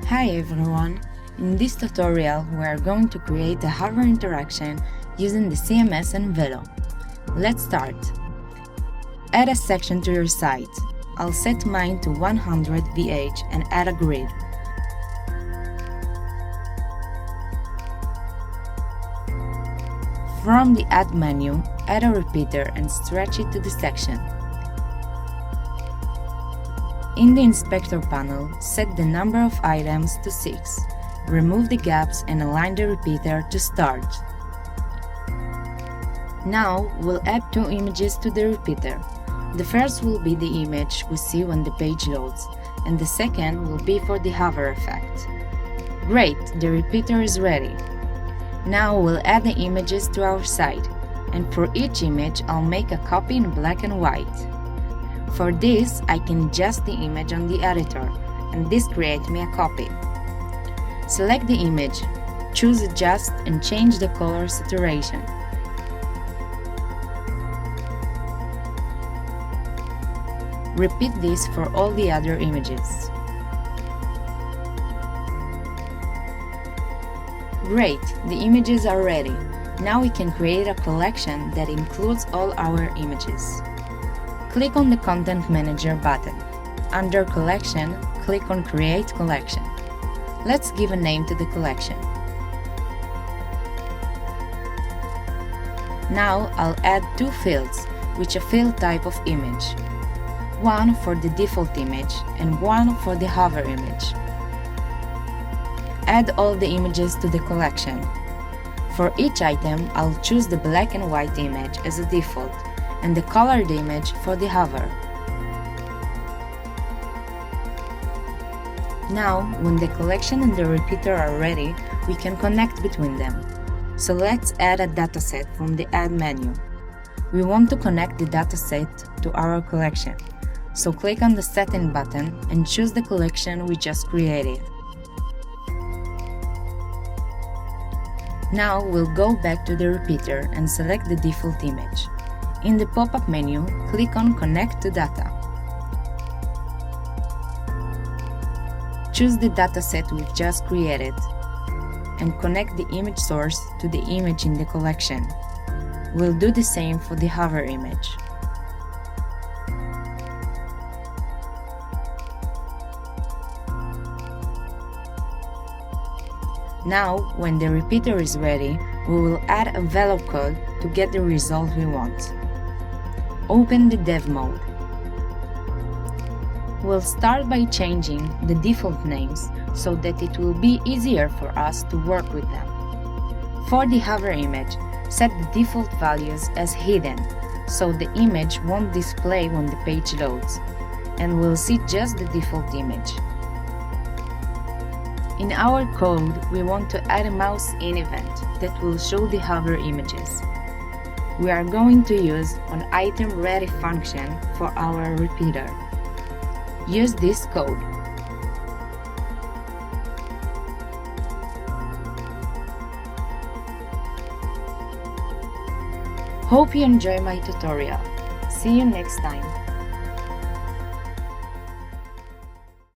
Hi everyone! In this tutorial we are going to create a hover interaction using the CMS and Velo. Let's start. Add a section to your site. I'll set mine to 100 VH and add a grid. From the Add menu, add a repeater and stretch it to the section. In the Inspector panel, set the number of items to 6. Remove the gaps and align the repeater to start. Now we'll add 2 images to the repeater. The first will be the image we see when the page loads, and the second will be for the hover effect. Great, the repeater is ready. Now we'll add the images to our site, and for each image I'll make a copy in black and white. For this, I can adjust the image on the editor, and this creates me a copy. Select the image, choose Adjust and change the color saturation. Repeat this for all the other images. Great, the images are ready. Now we can create a collection that includes all our images. Click on the Content Manager button. Under Collection, click on Create Collection. Let's give a name to the collection. Now I'll add 2 fields, with a field type of image. One for the default image and one for the hover image. Add all the images to the collection. For each item, I'll choose the black and white image as a default and the colored image for the hover. Now, when the collection and the repeater are ready, we can connect between them. So let's add a dataset from the Add menu. We want to connect the dataset to our collection. So click on the Setting button and choose the collection we just created. Now we'll go back to the repeater and select the default image. In the pop-up menu, click on Connect to Data. Choose the dataset we've just created and connect the image source to the image in the collection. We'll do the same for the hover image. Now, when the repeater is ready, we will add a Velo code to get the result we want. Open the Dev mode. We'll start by changing the default names so that it will be easier for us to work with them. For the hover image, set the default values as hidden, so the image won't display when the page loads, and we'll see just the default image. In our code, we want to add a mouse-in event that will show the hover images. We are going to use an item-ready function for our repeater. Use this code. Hope you enjoy my tutorial. See you next time.